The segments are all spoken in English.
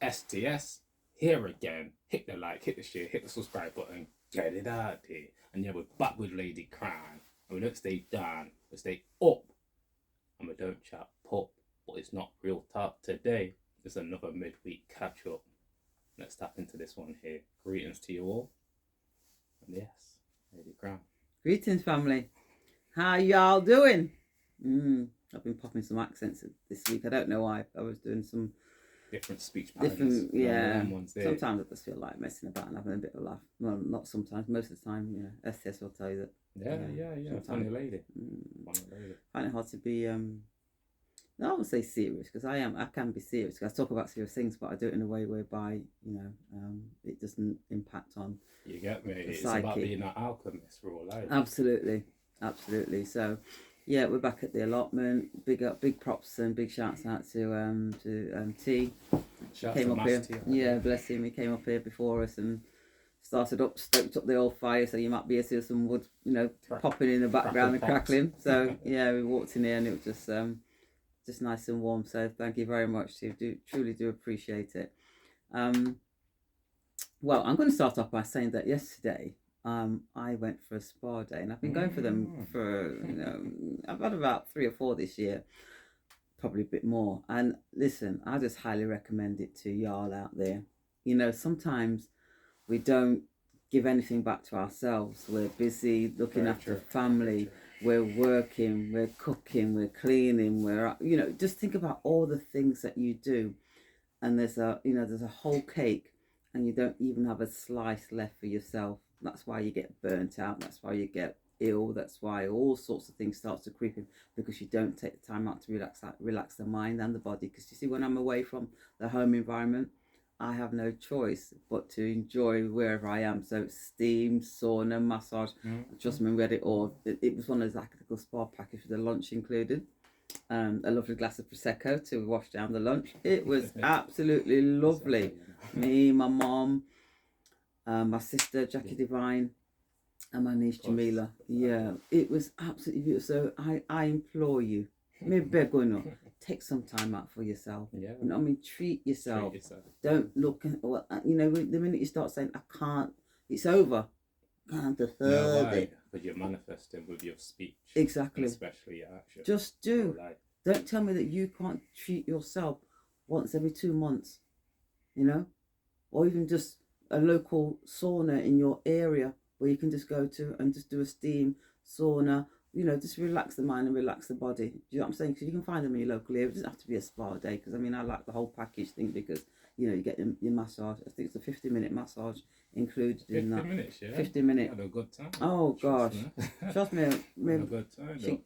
STS, here again. Hit the like, hit the share, hit the subscribe button, get it out there. And yeah, we're back with Lady Crown. And we don't stay down, we stay up. And we don't chat pop, but it's not real talk today. It's another midweek catch up. Let's tap into this one here. Greetings to you all. And yes, Lady Crown. Greetings, family. How y'all doing? I've been popping some accents this week. I don't know why. I was doing some different speech patterns. Different, yeah. Sometimes I just feel like messing about and having a bit of a laugh. Well, not sometimes. Most of the time, yeah. STS will tell you that. Yeah. Funny lady. Funny lady. I find it hard to be. No, I wouldn't say serious because I can be serious. I talk about serious things, but I do it in a way whereby it doesn't impact on. You get me. It's about being an alchemist for all life. Absolutely. So, yeah, we're back at the allotment. Big props and big shouts out to T. Came up here. Yeah, bless him. He came up here before us and stoked up the old fire. So you might be able to see some wood, popping in the background and crackling. So yeah, we walked in here and it was just nice and warm. So thank you very much. Truly do appreciate it. Well, I'm going to start off by saying that yesterday I went for a spa day, and I've been going for them for I've had about 3 or 4 this year, probably a bit more. And listen, I just highly recommend it to y'all out there. Sometimes we don't give anything back to ourselves. We're busy looking after family. We're working, we're cooking, we're cleaning, just think about all the things that you do. And there's a whole cake and you don't even have a slice left for yourself. That's why you get burnt out. That's why you get ill. That's why all sorts of things start to creep in, because you don't take the time out to relax the mind and the body. Because you see, when I'm away from the home environment, I have no choice but to enjoy wherever I am. So steam, sauna, massage. Trust me, we had it all. It was one of those little spa package with the lunch included. A lovely glass of Prosecco to wash down the lunch. It was absolutely lovely. Me, my mom, my sister Jackie Divine, and my niece Jamila. Yeah, it was absolutely beautiful. So I implore you, maybe take some time out for yourself. Yeah. Treat yourself. Don't look at the minute you start saying I can't, it's over. Can't afford it. But you're manifesting with your speech. Exactly. Especially your action. Just do. Don't tell me that you can't treat yourself once every 2 months, or even just a local sauna in your area where you can just go to and just do a steam sauna. Just relax the mind and relax the body. Do you know what I'm saying? Because you can find them in your local area. It doesn't have to be a spa day. Because I like the whole package thing, because you get your massage. I think it's a 50-minute massage included in that. 50 minutes, yeah. 50 minutes. Had a good time. Oh gosh, trust me. Had a good time. She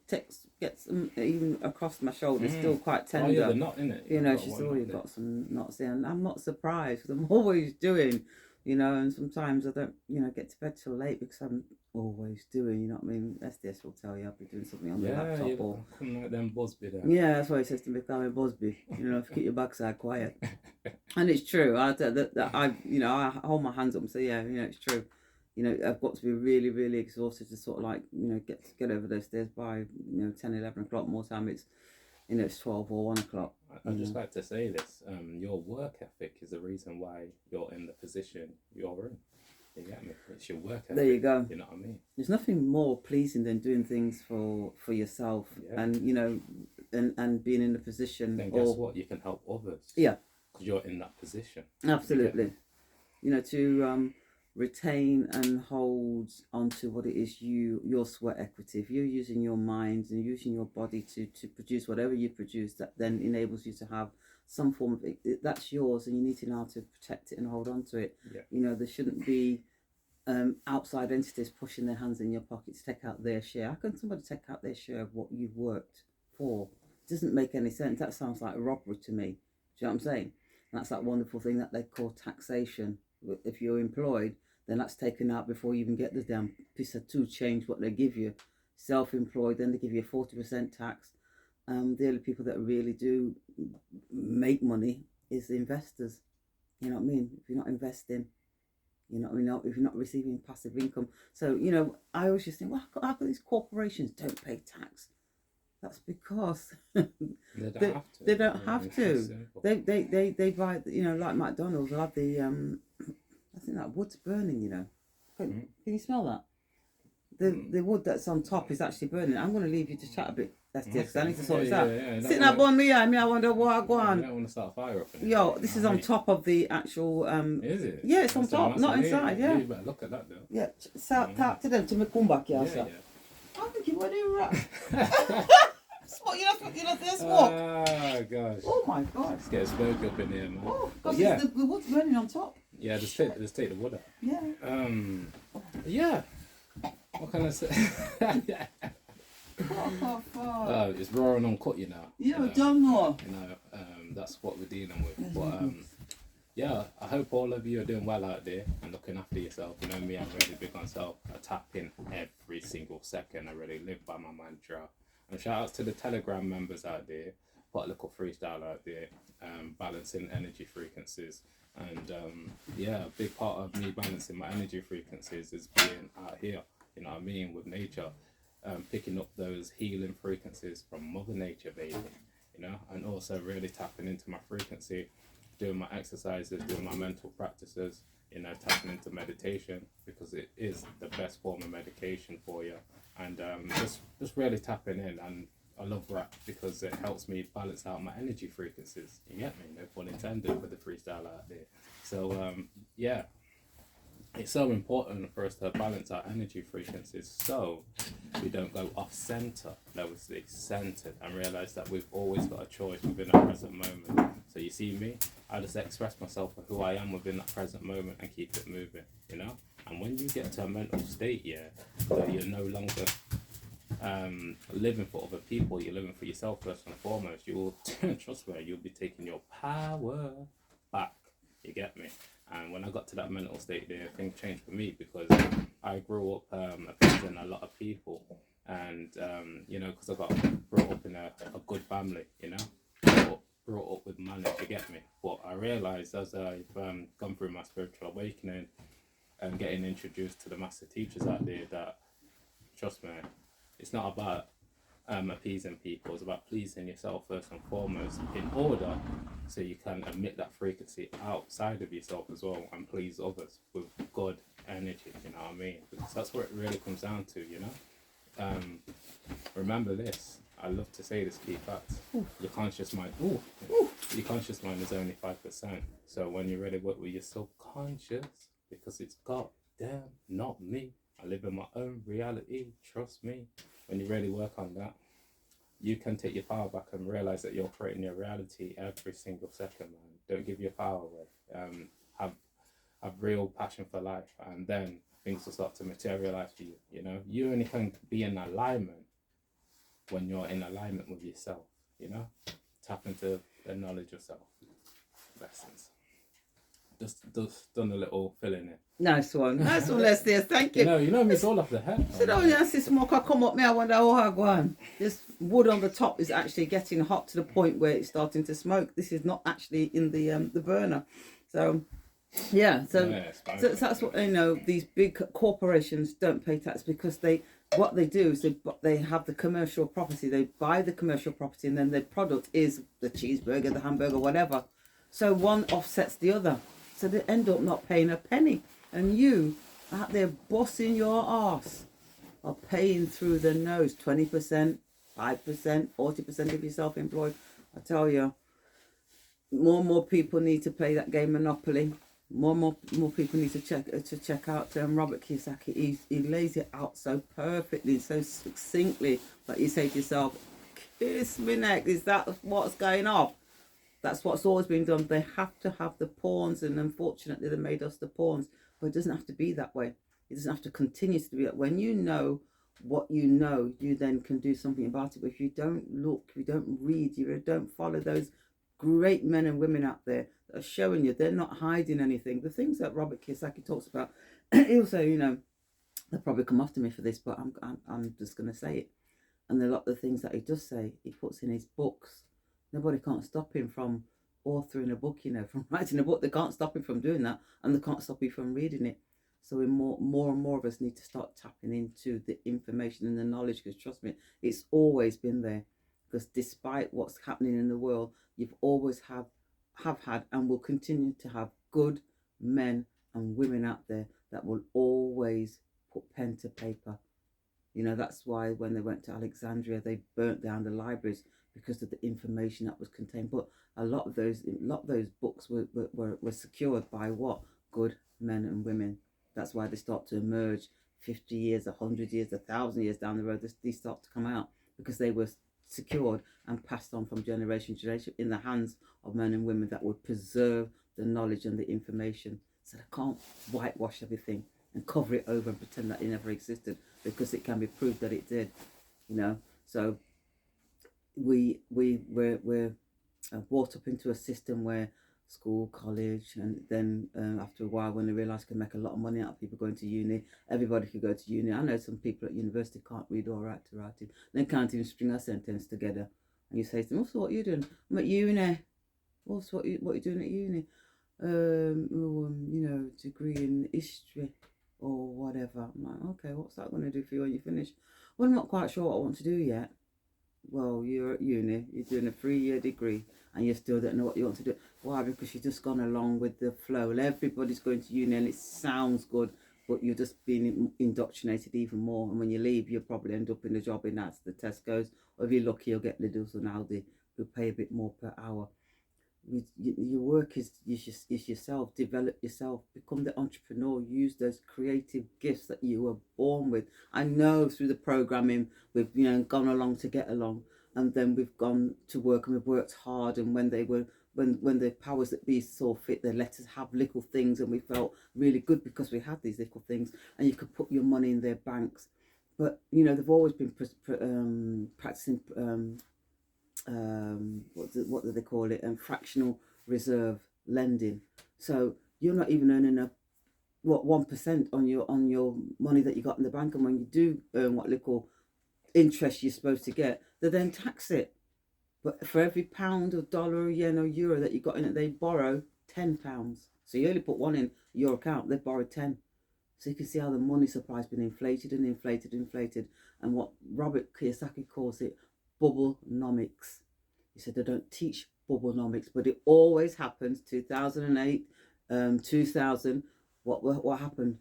gets them even across my shoulder. Still quite tender. Oh yeah, the knot in it. She's already got some knots in, and I'm not surprised because I'm always doing. And sometimes I don't, get to bed till late because I'm always doing, SDS will tell you I'll be doing something on the laptop or like them Busby there. Yeah, that's why he says to me, "Come Busby, keep your backside quiet." And it's true. I hold my hands up and say, yeah, it's true. I've got to be really, really exhausted to sort of get over those stairs by 10, 11 o'clock. More time it's 12 or 1 o'clock. I'd just like to say this. Your work ethic is the reason why you're in the position you're in. You get me? It's your work ethic. There you go. You know what I mean? There's nothing more pleasing than doing things for yourself, and and being in a position. Then guess what? You can help others. Yeah. Because you're in that position. Absolutely. To retain and hold onto what it is your sweat equity. If you're using your mind and using your body to produce whatever you produce, that then enables you to have some form of it, that's yours, and you need to know how to protect it and hold on to it. There shouldn't be outside entities pushing their hands in your pocket to take out their share. How can somebody take out their share of what you've worked for? It doesn't make any sense. That sounds like robbery to me. Do you know what I'm saying? And that's that wonderful thing that they call taxation. If you're employed, then that's taken out before you even get the damn piece of two change what they give you. Self-employed, then they give you a 40% tax. The only people that really do make money is the investors. You know what I mean? If you're not investing, if you're not receiving passive income. So, I always just think, well, how come these corporations don't pay tax? That's because They don't have to. they don't I mean, have it's to. simple. They buy, you know, like McDonald's. They'll have the I think that wood's burning. You know, can you smell that? The wood that's on top is actually burning. I'm going to leave you to chat a bit. That's because I need to sort this out. Sitting up on me, I wonder what I go You on. don't want to start a fire up in it. Yo, this is on top of the actual. Is it? Yeah, it's on top, not inside. Yeah. You better look at that though. Yeah, talk to them to me come back here, sir. Yeah. I think you want to right. Smoke, you know, there's smoke. Oh gosh. Oh my god. Let's get a smoke up in here, man. Oh, gosh, Yeah. the wood's burning on top. Yeah, just take the wood out. Yeah. Yeah. What can I say? Oh, it's raw and uncut, you know. Yeah, don't know. You know, that's what we're dealing with. But yeah, I hope all of you are doing well out there and looking after yourself. You know me, I'm really big on self. I tap in every single second. I really live by my mantra. And shout outs to the Telegram members out there. Put a little freestyle out there, balancing energy frequencies. And yeah, a big part of me balancing my energy frequencies is being out here, you know what I mean, with nature. Picking up those healing frequencies from Mother Nature, baby, you know, and also really tapping into my frequency, doing my exercises, doing my mental practices, you know, tapping into meditation because it is the best form of medication for you, and just really tapping in. And I love rap because it helps me balance out my energy frequencies. You get me? No pun intended with the freestyle out there. So yeah. It's so important for us to balance our energy frequencies so we don't go off center, no, we stay centered and realize that we've always got a choice within the present moment. So you see me, I just express myself for who I am within that present moment and keep it moving, you know? And when you get to a mental state, yeah, where you're no longer living for other people, you're living for yourself first and foremost, you will, trust me, you'll be taking your power back, you get me? And when I got to that mental state there, things changed for me because I grew up appeasing a lot of people. And, you know, because I got brought up in a good family, you know, brought up with manners, you get me. But I realised as I've gone through my spiritual awakening and getting introduced to the master teachers out there that, trust me, it's not about appeasing people, it's about pleasing yourself first and foremost in order so you can emit that frequency outside of yourself as well and please others with good energy, you know what I mean? Because that's what it really comes down to, you know. Remember this, I love to say this key fact. Your conscious mind is only 5%. So when you really work with your subconscious, because it's goddamn not me, I live in my own reality, trust me. When you really work on that, you can take your power back and realize that you're creating your reality every single second, man. Don't give your power away. Have real passion for life, and then things will start to materialize for you. You know, you only can be in alignment when you're in alignment with yourself. You know, tap into the knowledge of self. Lessons. Just done a little fill in it. Nice one, Leslie. Thank you. You know me, it's all off the head. So oh yeah, this smoke I come up me. I wonder how I go on. This wood on the top is actually getting hot to the point where it's starting to smoke. This is not actually in the burner. So yeah, so that's what, you know, these big corporations don't pay tax because what they do is they have the commercial property. They buy the commercial property and then their product is the cheeseburger, the hamburger, whatever. So one offsets the other. So they end up not paying a penny. And you, out there bossing your arse, are paying through the nose 20%, 5%, 40% if you're self-employed. I tell you, more and more people need to play that game Monopoly. More people need to check out Robert Kiyosaki. He lays it out so perfectly, so succinctly that you say to yourself, kiss me neck, is that what's going on? That's what's always been done. They have to have the pawns, and unfortunately they made us the pawns. But it doesn't have to be that way. It doesn't have to continue to be that. When you know what you know, you then can do something about it. But if you don't look, you don't read, you don't follow those great men and women out there that are showing you, they're not hiding anything. The things that Robert Kiyosaki talks about, he'll say, you know, they'll probably come after me for this, but I'm just going to say it. And a lot of the things that he does say, he puts in his books. Nobody can't stop him from authoring a book, you know, from writing a book. They can't stop him from doing that, and they can't stop you from reading it. So more and more of us need to start tapping into the information and the knowledge, because trust me, it's always been there. because despite what's happening in the world, you've always have had and will continue to have good men and women out there that will always put pen to paper. You know, that's why when they went to Alexandria, they burnt down the libraries because of the information that was contained. But a lot of those books were secured by what? Good men and women. That's why they start to emerge 50 years, 100 years, 1,000 years down the road. These start to come out because they were secured and passed on from generation to generation in the hands of men and women that would preserve the knowledge and the information. So they can't whitewash everything and cover it over and pretend that it never existed, because it can be proved that it did, you know. So we're brought up into a system where school, college, and then after a while, when they realise they can make a lot of money out of people going to uni, everybody could go to uni. I know some people at university can't read or write to writing. They can't even string a sentence together. And you say to them, "Oh, so what are you doing?" "I'm at uni." "Oh, so what are you doing at uni?" You know, degree in history or whatever. I'm like, okay, what's that going to do for you when you finish? "Well, I'm not quite sure what I want to do yet." Well, you're at uni, you're doing a 3-year degree, and you still don't know what you want to do. Why? Because you've just gone along with the flow. Everybody's going to uni and it sounds good, but you're just being indoctrinated even more. And when you leave, you'll probably end up in a job in that's the Tesco's, or if you're lucky, you'll get Lidl's and Aldi, who pay a bit more per hour. Your work is yourself. Develop yourself, become the entrepreneur, use those creative gifts that you were born with. I know through the programming we've, you know, gone along to get along, and then we've gone to work and we've worked hard, and when the powers that be saw fit, they let us have little things, and we felt really good because we had these little things, and you could put your money in their banks. But you know, they've always been practicing what do they call it? Fractional reserve lending. So you're not even earning 1% on your money that you got in the bank, and when you do earn what little interest you're supposed to get, they then tax it. But for every pound or dollar or yen or euro that you got in it, they borrow £10. So you only put one in your account, they borrowed 10. So you can see how the money supply has been inflated and inflated and inflated, and what Robert Kiyosaki calls it, bubblenomics. He said they don't teach bubblenomics, but it always happens. 2008, 2000, what happened?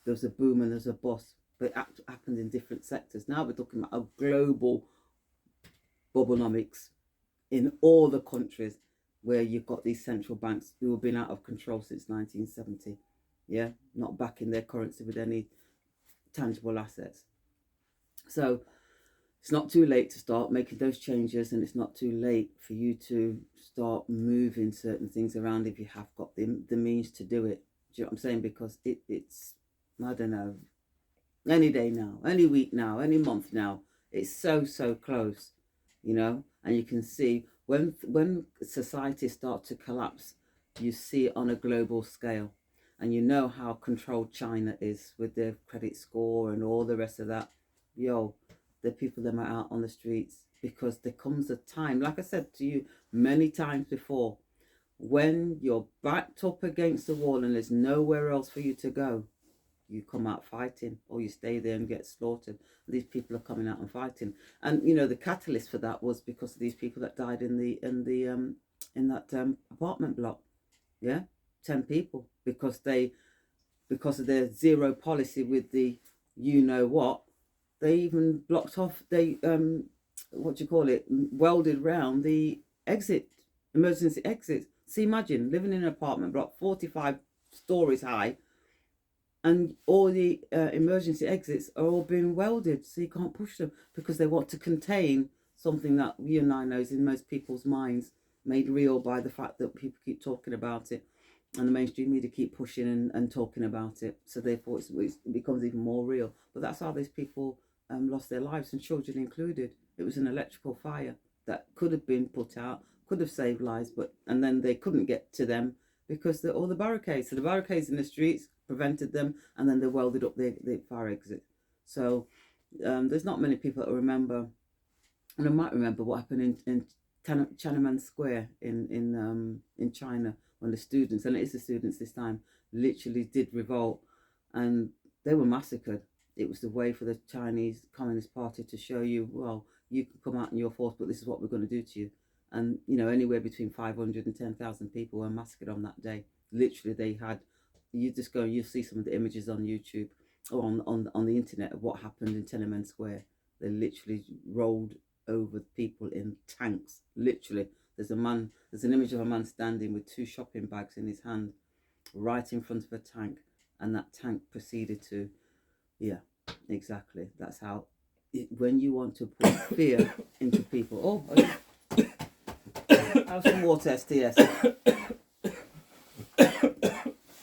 There was a boom and there's a bust, but it happened in different sectors. Now we're talking about a global bubblenomics in all the countries where you've got these central banks who have been out of control since 1970. Yeah, not backing their currency with any tangible assets. So it's not too late to start making those changes, and it's not too late for you to start moving certain things around if you have got the means to do it. Do you know what I'm saying? Because it's, I don't know, any day now, any week now, any month now, it's so close, you know. And you can see when societies start to collapse, you see it on a global scale. And you know how controlled China is with their credit score and all the rest of that. Yo, the people that are out on the streets, because there comes a time, like I said to you many times before, when you're backed up against the wall and there's nowhere else for you to go, you come out fighting, or you stay there and get slaughtered. These people are coming out and fighting, and you know the catalyst for that was because of these people that died in that apartment block. Yeah, 10 people, because of their zero policy with the you know what, they even blocked off, they what do you call it, welded round the emergency exit. So imagine living in an apartment block 45 stories high, and all the emergency exits are all being welded, so you can't push them, because they want to contain something that you and I know is in most people's minds, made real by the fact that people keep talking about it, and the mainstream media keep pushing and talking about it. So therefore it becomes even more real. But that's how these people lost their lives, and children included. It was an electrical fire that could have been put out, could have saved lives, and then they couldn't get to them because all the barricades. So the barricades in the streets prevented them, and then they welded up the fire exit. So there's not many people that remember, and I might remember what happened in Tiananmen Square in China, when the students, and it is the students this time, literally did revolt, and they were massacred. It was the way for the Chinese Communist Party to show you, well, you can come out in your force, but this is what we're going to do to you. And anywhere between 500 and 10,000 people were massacred on that day. Literally, they had. You just go and you'll see some of the images on YouTube or on the internet of what happened in Tiananmen Square. They literally rolled over people in tanks. Literally, there's an image of a man standing with 2 shopping bags in his hand, right in front of a tank, and that tank proceeded to, yeah, exactly. That's how. When you want to put fear into people. Oh, have some water, STS.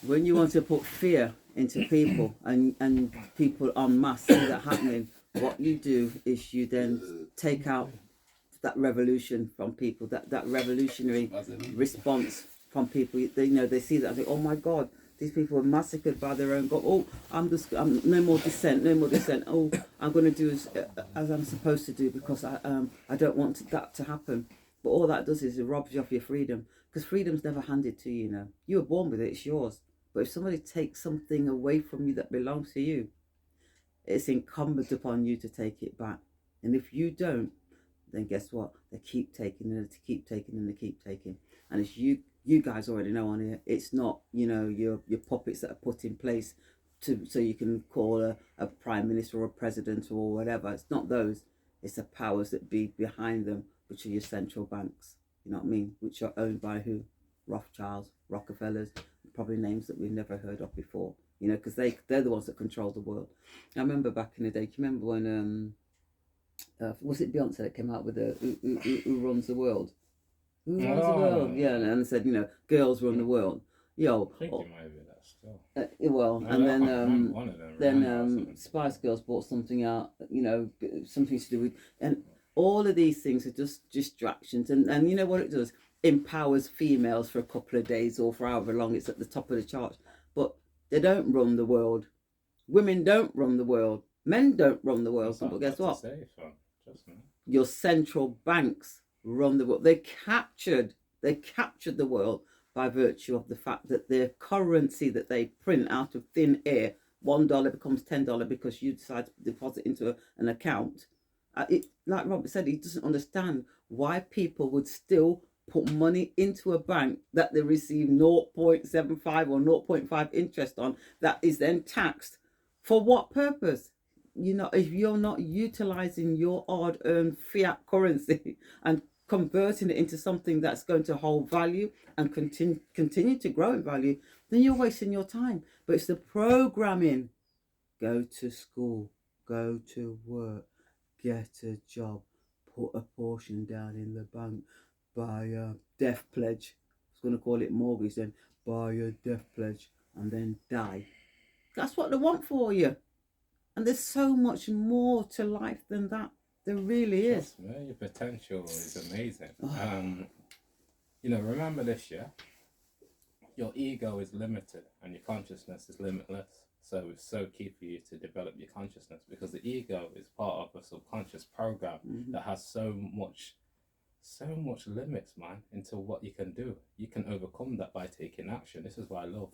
When you want to put fear into people and people en masse see that happening, what you do is you then take out that revolution from people, that revolutionary response from people. They see that and think, oh my God, these people were massacred by their own God. Oh, I'm no more dissent. Oh, I'm going to do as I'm supposed to do because I don't want that to happen. But all that does is it robs you of your freedom, because freedom's never handed to you. You were born with it; it's yours. But if somebody takes something away from you that belongs to you, it's incumbent upon you to take it back. And if you don't, then guess what? They keep taking and they keep taking and they keep taking. And as you guys already know on here, it's not your puppets that are put in place so you can call a prime minister or a president or whatever. It's not those. It's the powers that be behind them, which are your central banks. You know what I mean? Which are owned by who? Rothschilds, Rockefellers, probably names that we've never heard of before. Because they're the ones that control the world. I remember back in the day. Do you remember when was it Beyonce that came out with who runs the world? Who runs the world? Yeah, and said girls run the world. Yo, I think it might be that still. Well, No, and then Spice Girls brought something out. Something to do with, and all of these things are just distractions. And you know what it does? Empowers females for a couple of days or for however long it's at the top of the charts. But they don't run the world. Women don't run the world. Men don't run the world. But guess what? Your central banks run the world. They captured the world by virtue of the fact that their currency that they print out of thin air, $1 becomes $10 because you decide to deposit into an account. Like Robert said, he doesn't understand why people would still put money into a bank that they receive 0.75 or 0.5 interest on, that is then taxed. For what purpose? If you're not utilizing your hard-earned fiat currency and converting it into something that's going to hold value and continue to grow in value, then you're wasting your time. But it's the programming. Go to school, go to work, get a job, put a portion down in the bank, buy a death pledge. I was going to call it mortgage then. Buy a death pledge and then die. That's what they want for you. And there's so much more to life than that. There really is. Your potential is amazing. Remember this, yeah? Your ego is limited and your consciousness is limitless. So it's so key for you to develop your consciousness, because the ego is part of a subconscious program that has so much limits, man, into what you can do. You can overcome that by taking action. This is why I love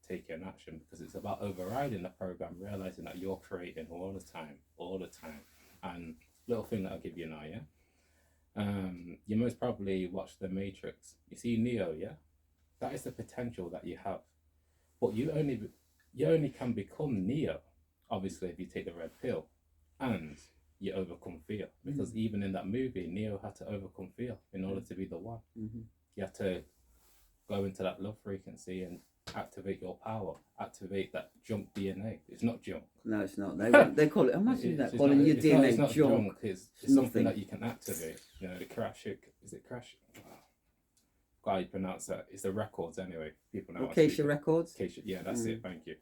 taking action, because it's about overriding the program, realizing that you're creating all the time. And little thing that I'll give you now, yeah? You most probably watched The Matrix. You see Neo, yeah? That is the potential that you have. But you only can become Neo, obviously, if you take the red pill and you overcome fear. Because even in that movie, Neo had to overcome fear in order to be the one. You have to go into that love frequency and activate your power, activate that junk DNA. It's not junk. No, it's not. They call it. Imagine that calling your DNA it's not junk. It's something that you can activate. The Krashik, is it Krash? How you pronounce that? It's the records anyway. People know. Acacia Records. Acacia, yeah, that's it. Thank you.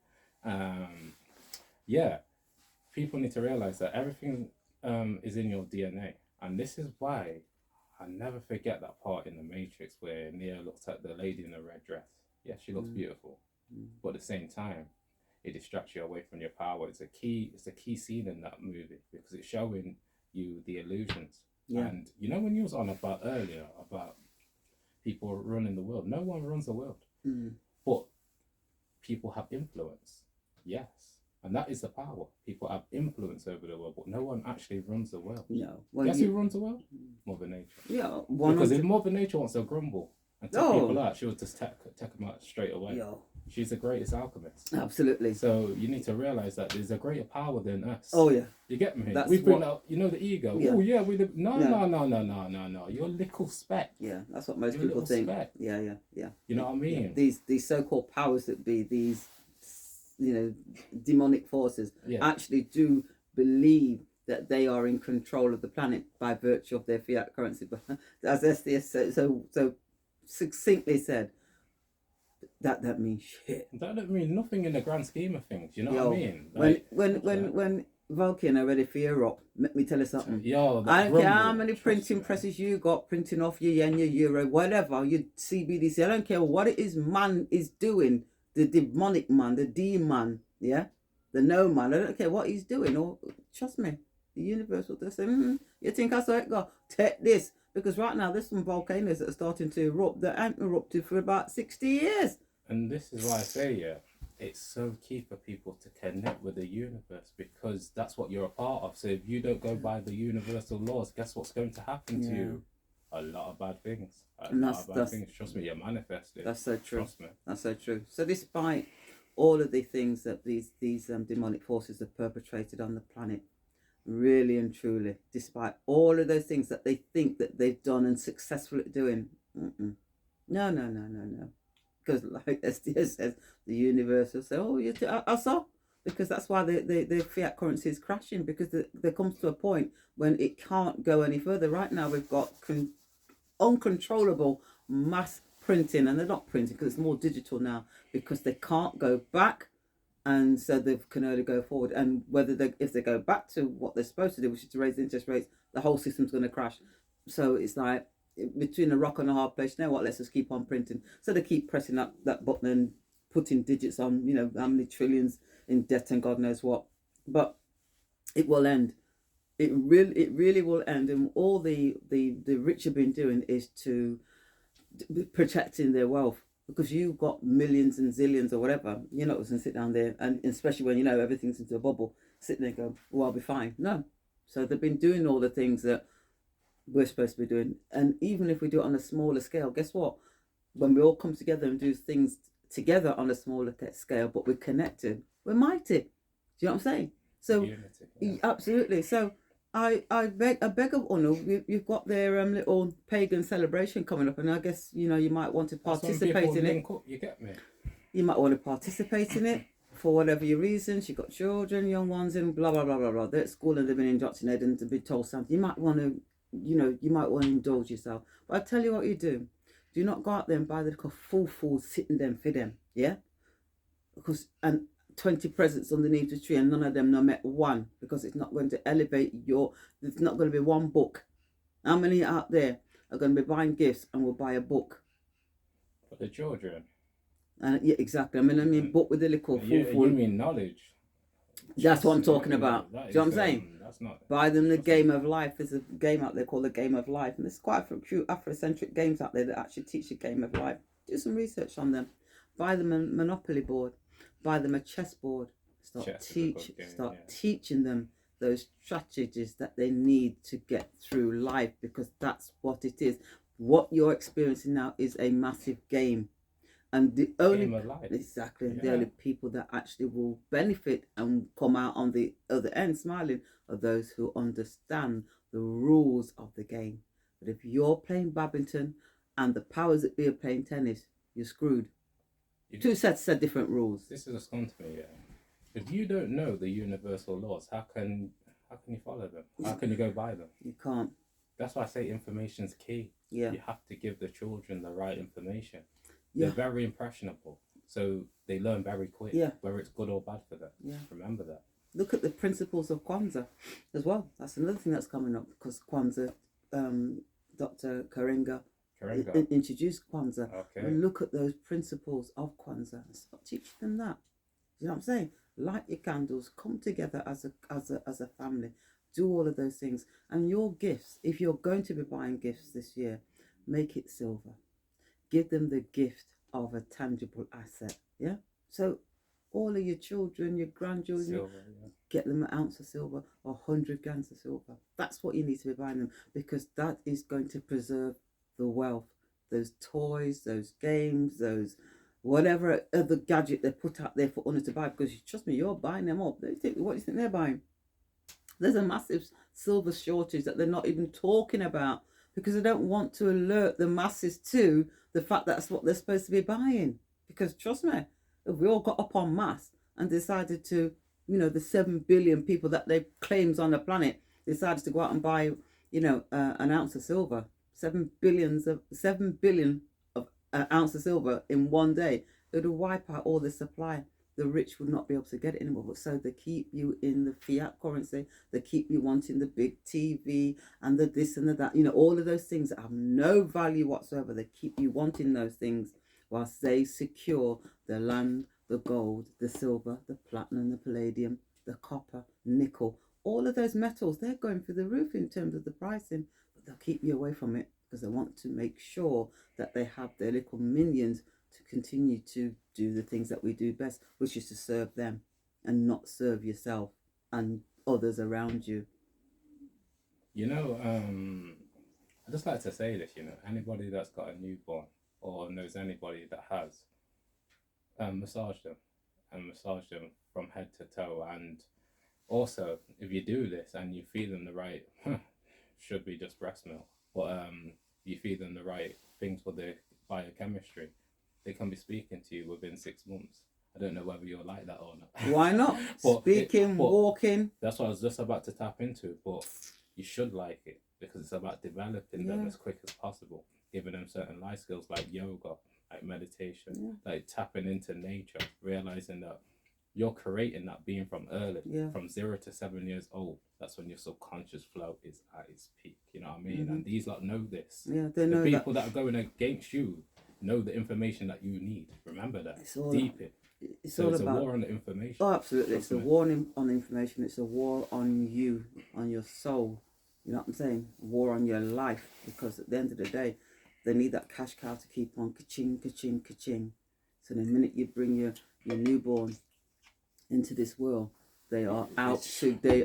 Yeah, people need to realize that everything is in your DNA, and this is why I never forget that part in The Matrix where Neo looks at the lady in the red dress. Yeah, she looks beautiful, but at the same time, it distracts you away from your power. It's a key scene in that movie, because it's showing you the illusions. Yeah. And when you was on about earlier about people running the world, no one runs the world, but people have influence. Yes, And that is the power. People have influence over the world, but no one actually runs the world. No. Well, Guess who runs the world? Mother Nature. Yeah. Because if Mother Nature wants to grumble and take people out, she'll just take them out straight away. Yo. She's the greatest alchemist. Absolutely. So you need to realize that there's a greater power than us. Oh yeah. You get me? That's We bring up, you know, the ego. Yeah. Oh yeah, we live. No. You're a little speck. Yeah, that's what most You're a people little think. speck. Yeah. You know what I mean? Yeah. These so-called powers that be, these, you know, demonic forces, actually do believe that they are in control of the planet by virtue of their fiat currency. But as SDS so succinctly said, that don't mean shit. That don't mean nothing in the grand scheme of things. You know what I mean? Like, when Vulcan are ready for Europe, let me tell you something. Yo, I don't care how many printing presses you got, printing off your yen, your euro, whatever, your CBDC. I don't care what it is man is doing. The demonic man, the demon, yeah, the no man. I don't care what he's doing. Or trust me, the universe will just say, you think I saw it go? Take this. Because right now there's some volcanoes that are starting to erupt that haven't erupted for about 60 years. And this is why I say, it's so key for people to connect with the universe, because that's what you're a part of. So if you don't go by the universal laws, guess what's going to happen to you? A lot of bad things. A lot of bad things. Trust me, you're manifesting. That's so true. Trust me. That's so true. So despite all of the things that these demonic forces have perpetrated on the planet, really and truly, despite all of those things that they think that they've done and successful at doing, no. Because like SDS says, the universe will say, oh, I saw. Because that's why the fiat currency is crashing, because there comes to a point when it can't go any further. Right now we've got uncontrollable mass printing, and they're not printing because it's more digital now, because they can't go back, and so they can only go forward. And if they go back to what they're supposed to do, which is to raise the interest rates, the whole system's going to crash. So it's like between a rock and a hard place. You know what? Let's just keep on printing. So they keep pressing that button and putting digits on, you know, how many trillions in debt and God knows what. But it will end. It really will end. And all the rich have been doing is to protecting their wealth, because you've got millions and zillions or whatever. You're not going to sit down there, and especially when you know everything's into a bubble, sitting there and go, well, I'll be fine. No. So they've been doing all the things that we're supposed to be doing. And even if we do it on a smaller scale, guess what? When we all come together and do things together on a smaller scale, but we're connected, we're mighty. Do you know what I'm saying? So unity, absolutely. So I beg of honour, you've got their little pagan celebration coming up, and I guess, you know, you might want to participate in it. You get me? You might want to participate in it for whatever your reasons. You've got children, young ones, and blah blah blah blah blah. They're at school and they've been indoctrinated and to be told something. You might want to, you might want to indulge yourself. But I tell you what you do. Do not go out there and buy the full foods, sitting them for them. Yeah? Because, and 20 presents underneath the tree and none of them, no matter one, because it's not going to elevate it's not going to be one book. How many out there are going to be buying gifts and will buy a book? For the children. And yeah, exactly. I mean, book with the little full. You mean knowledge? That's what I'm talking about. Do you know what I'm saying? That's not. Buy them the Game of Life. There's a game out there called the Game of Life, and there's quite a few Afrocentric games out there that actually teach the Game of Life. Do some research on them. Buy them a Monopoly board. Buy them a chessboard. Start teaching them those strategies that they need to get through life, because that's what it is. What you're experiencing now is a massive game. And the only the only people that actually will benefit and come out on the other end smiling are those who understand the rules of the game. But if you're playing badminton and the powers that be are playing tennis, you're screwed. Two sets of different rules. This is a stunt to me, yeah. If you don't know the universal laws, how can you follow them? How can you go by them? You can't. That's why I say information's key. Yeah. You have to give the children the right information. They're very impressionable, so they learn very quick, whether it's good or bad for them. Yeah. Remember that. Look at the principles of Kwanzaa as well. That's another thing that's coming up, because Kwanzaa, Dr. Karenga introduced Kwanzaa. Okay. And look at those principles of Kwanzaa and start teaching them that. You know what I'm saying? Light your candles, come together as a family, do all of those things. And your gifts, if you're going to be buying gifts this year, make it silver. Give them the gift of a tangible asset. Yeah. So all of your children, your grandchildren, Silver, yeah. get them an ounce of silver or 100 grams of silver. That's what you need to be buying them, because that is going to preserve the wealth. Those toys, those games, those whatever other gadget they put out there for others to buy, because trust me, you're buying them up. What do you think they're buying? There's a massive silver shortage that they're not even talking about, because they don't want to alert the masses to the fact that that's what they're supposed to be buying. Because trust me, if we all got up en masse and decided to, the 7 billion people that they claims on the planet decided to go out and buy, an ounce of silver, 7 billion of ounce of silver in one day, it would wipe out all the supply. The rich would not be able to get it anymore. But so they keep you in the fiat currency. They keep you wanting the big TV and the this and the that. All of those things that have no value whatsoever. They keep you wanting those things whilst they secure the land, the gold, the silver, the platinum, the palladium, the copper, nickel. All of those metals, they're going through the roof in terms of the pricing. But they'll keep you away from it because they want to make sure that they have their little minions to continue to do the things that we do best, which is to serve them and not serve yourself and others around you. I just like to say this, anybody that's got a newborn or knows anybody that has, massage them from head to toe. And also, if you do this and you feed them the right, should be just breast milk, but you feed them the right things for the biochemistry, they can be speaking to you within 6 months. I don't know whether you're like that or not. Why not? Walking. That's what I was just about to tap into. But you should like it because it's about developing them as quick as possible, giving them certain life skills like yoga, like meditation, like tapping into nature, realizing that you're creating that being from early, from 0 to 7 years old. That's when your subconscious flow is at its peak. You know what I mean? Mm-hmm. And these lot know this. Yeah, they know the people that are going against you know the information that you need. Remember that. Deep it. It's all about a war on the information. Oh, absolutely. It's a war on information. It's a war on you, on your soul. You know what I'm saying? A war on your life. Because at the end of the day, they need that cash cow to keep on ka-ching, ka-ching, ka-ching. So the minute you bring your newborn into this world, they are literally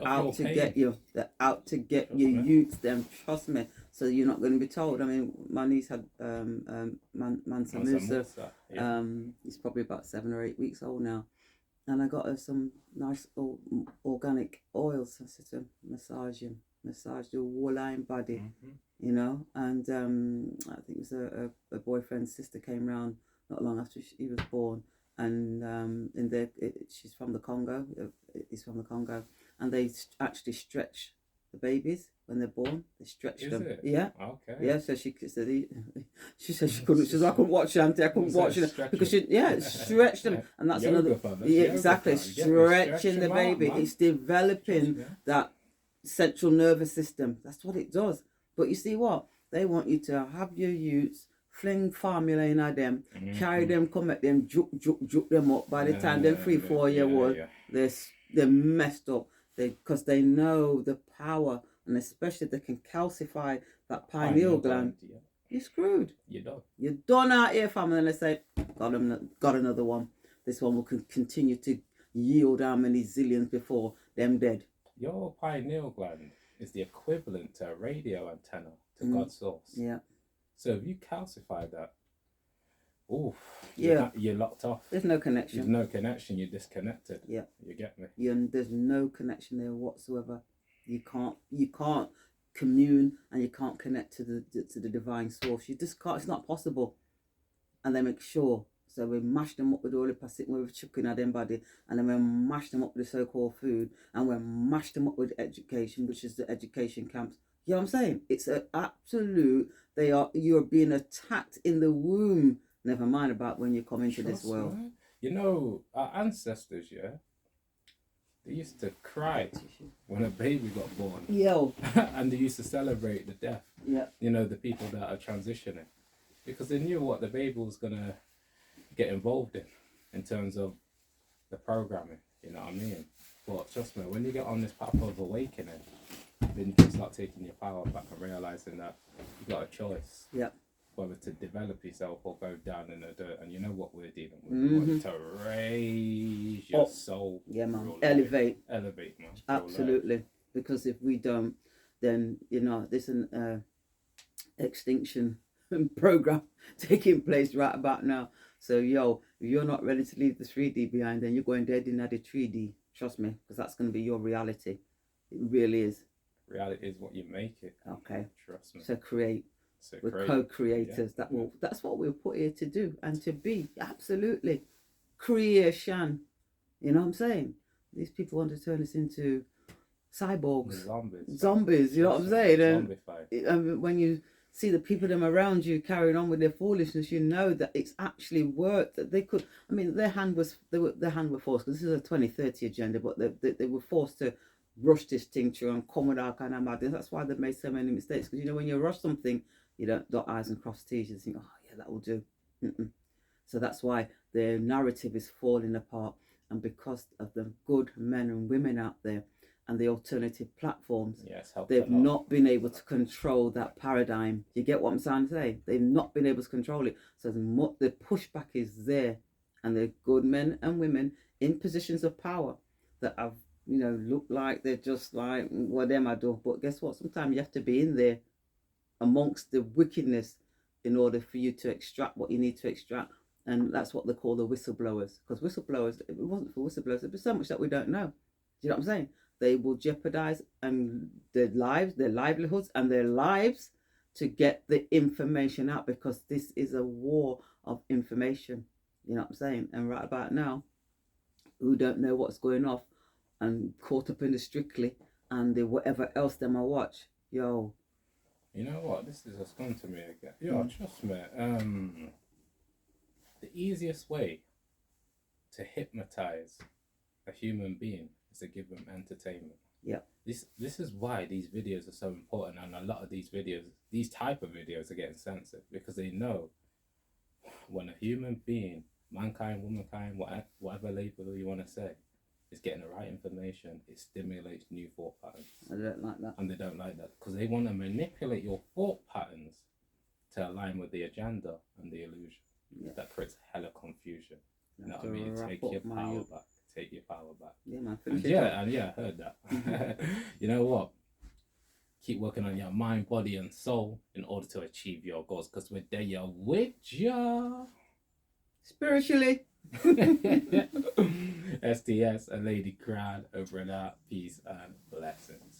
out to get you. They're out to get you youths, them, trust me. So you're not going to be told. I mean, my niece had Mansa Musa. He's probably about 7 or 8 weeks old now. And I got her some nice organic oils. I said to her, massage your whole body, And I think it was a boyfriend's sister came round not long after he was born. And she's from the Congo. He's from the Congo, and they actually stretch the babies when they're born. They stretch them. It? Yeah. Okay. Yeah. So she said she said she couldn't. She said I couldn't watch it, Auntie. I couldn't watch it because stretch them, and that's another. Yeah, exactly. Stretching the baby. It's developing that central nervous system. That's what it does. But you see what? They want you to have your youths. Fling formula in at them, carry them, come at them, juke them up. By the time they're 3-4 year old, they're messed up. Because they know the power, and especially they can calcify that pineal gland. You're screwed. You're done. You're done out here, family. And they say, got another one. This one will continue to yield how many zillions before them dead. Your pineal gland is the equivalent to a radio antenna to God's source. Yeah. So if you calcify that, you're locked off. There's no connection. There's no connection. You're disconnected. Yeah. You get me? There's no connection there whatsoever. You can't commune and you can't connect to the divine source. You just can't. It's not possible. And they make sure. So we mash them up with all the plastic we're chucking at them body, and then we mash them up with the so-called food, and we mash them up with education, which is the education camps. You know what I'm saying? It's an absolute. You're being attacked in the womb. Never mind about when you come into this world. Man. Our ancestors, they used to cry when a baby got born. Yo. And they used to celebrate the death. Yeah. The people that are transitioning, because they knew what the baby was gonna get involved in terms of the programming. You know what I mean? But trust me, when you get on this path of awakening, then you can start taking your power back and realizing that you got a choice. Yeah. whether to develop yourself or go down in the dirt. And you know what we're dealing with. We want to raise your soul. Yeah, man. Real Elevate. life. Elevate, man. Absolutely. Because if we don't, then, you know, there's an extinction program taking place right about now. So, yo, if you're not ready to leave the 3D behind, then you're going dead in the 3D. Trust me, because that's going to be your reality. It really is. Reality is what you make it. Okay. Trust me. So create. So we're co-creators. That's what we're put here to do and to be. Absolutely. Creation. You know what I'm saying? These people want to turn us into cyborgs. Zombies, you know what I'm saying? And when you see the people them around you carrying on with their foolishness, you know that it's actually worked. That they could, I mean, their hand were forced, because this is a 2030 agenda, but they were forced to rush this thing through and come with our kind of madness. That's why they've made so many mistakes, because you know when you rush something, you don't dot I's and cross T's. You think, oh yeah, that will do. So that's why their narrative is falling apart, and because of the good men and women out there and the alternative platforms, they've not been able to control that paradigm. You get what I'm trying to say? They've not been able to control it. So the pushback is there, and the good men and women in positions of power that have, you know, look like they're just like, what am I doing? But guess what? Sometimes you have to be in there amongst the wickedness in order for you to extract what you need to extract. And that's what they call the whistleblowers. Because whistleblowers, if it wasn't for whistleblowers, there'd be so much that we don't know. Do you know what I'm saying? They will jeopardize their lives, their livelihoods, and their lives to get the information out, because this is a war of information. You know what I'm saying? And right about now, who don't know what's going off and caught up in the Strictly and the whatever else them I watch, yo. You know what? This has just come to me again. Yo, trust me. The easiest way to hypnotize a human being is to give them entertainment. Yeah. This is why these videos are so important, and a lot of these videos, these type of videos, are getting censored, because they know when a human being, mankind, womankind, whatever label you want to say, is getting the right information, it stimulates new thought patterns. I don't like that. And they don't like that because they want to manipulate your thought patterns to align with the agenda and the illusion. Yeah. That creates hella confusion. You know what I mean? Take your power back. Take your power back. Yeah, man. I heard that. You know what? Keep working on your mind, body, and soul in order to achieve your goals, because we're there with ya. Spiritually. STS, a lady crowd over and out. Peace and blessings.